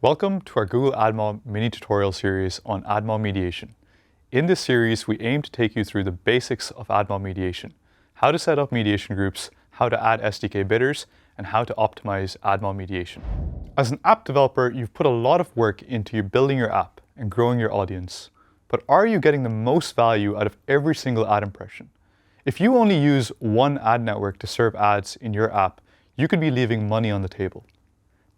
Welcome to our Google AdMob mini tutorial series on AdMob mediation. In this series, we aim to take you through the basics of AdMob mediation, how to set up mediation groups, how to add SDK bidders, and how to optimize AdMob mediation. As an app developer, you've put a lot of work into building your app and growing your audience. But are you getting the most value out of every single ad impression? If you only use one ad network to serve ads in your app, you could be leaving money on the table.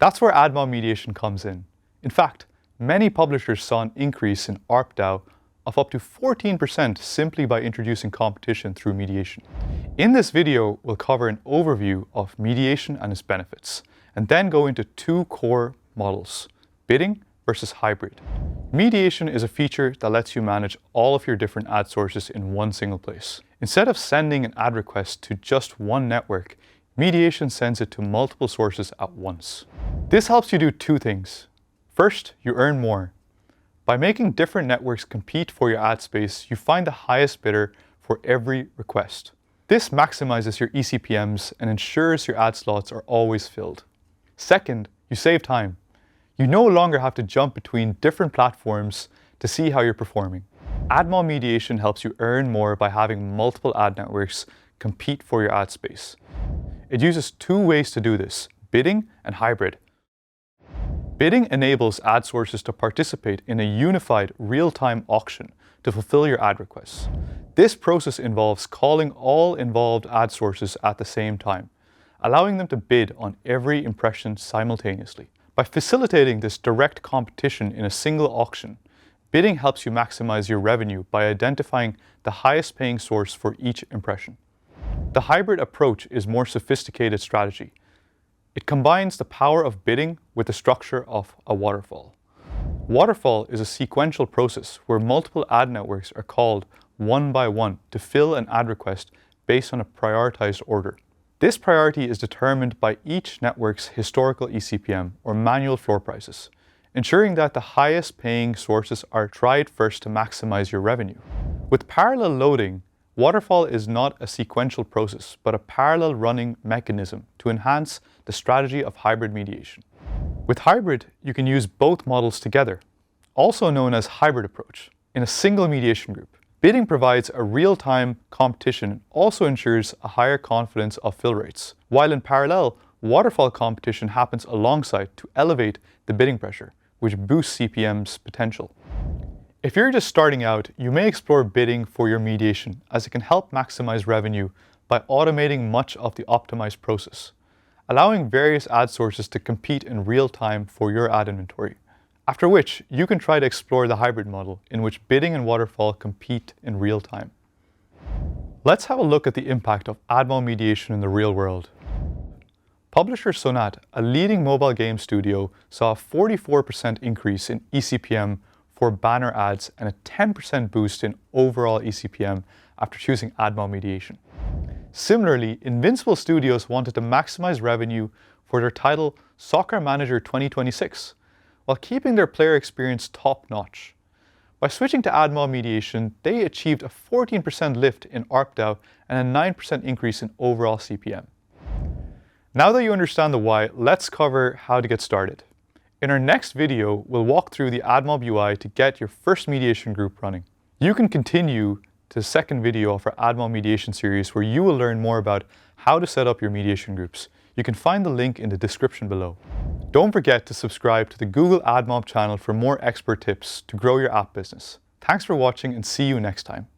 That's where AdMob mediation comes in. In fact, many publishers saw an increase in ARPDAU of up to 14% simply by introducing competition through mediation. In this video, we'll cover an overview of mediation and its benefits, and then go into two core models, bidding versus hybrid. Mediation is a feature that lets you manage all of your different ad sources in one single place. Instead of sending an ad request to just one network, mediation sends it to multiple sources at once. This helps you do two things. First, you earn more. By making different networks compete for your ad space, you find the highest bidder for every request. This maximizes your eCPMs and ensures your ad slots are always filled. Second, you save time. You no longer have to jump between different platforms to see how you're performing. AdMob mediation helps you earn more by having multiple ad networks compete for your ad space. It uses two ways to do this, bidding and hybrid. Bidding enables ad sources to participate in a unified real-time auction to fulfill your ad requests. This process involves calling all involved ad sources at the same time, allowing them to bid on every impression simultaneously. By facilitating this direct competition in a single auction, bidding helps you maximize your revenue by identifying the highest paying source for each impression. The hybrid approach is a more sophisticated strategy. It combines the power of bidding with the structure of a waterfall. Waterfall is a sequential process where multiple ad networks are called one by one to fill an ad request based on a prioritized order. This priority is determined by each network's historical eCPM or manual floor prices, ensuring that the highest paying sources are tried first to maximize your revenue. With parallel loading, waterfall is not a sequential process, but a parallel running mechanism to enhance the strategy of hybrid mediation. With hybrid, you can use both models together, also known as hybrid approach, in a single mediation group. Bidding provides a real-time competition and also ensures a higher confidence of fill rates, while in parallel, waterfall competition happens alongside to elevate the bidding pressure, which boosts CPM's potential. If you're just starting out, you may explore bidding for your mediation as it can help maximize revenue by automating much of the optimized process, allowing various ad sources to compete in real time for your ad inventory. After which, you can try to explore the hybrid model in which bidding and waterfall compete in real time. Let's have a look at the impact of AdMob mediation in the real world. Publisher Sonat, a leading mobile game studio, saw a 44% increase in eCPM for banner ads and a 10% boost in overall eCPM after choosing AdMob mediation. Similarly, Invincible Studios wanted to maximize revenue for their title Soccer Manager 2026, while keeping their player experience top-notch. By switching to AdMob mediation, they achieved a 14% lift in ARPDAU and a 9% increase in overall CPM. Now that you understand the why, let's cover how to get started. In our next video, we'll walk through the AdMob UI to get your first mediation group running. You can continue to the second video of our AdMob mediation series where you will learn more about how to set up your mediation groups. You can find the link in the description below. Don't forget to subscribe to the Google AdMob channel for more expert tips to grow your app business. Thanks for watching and see you next time.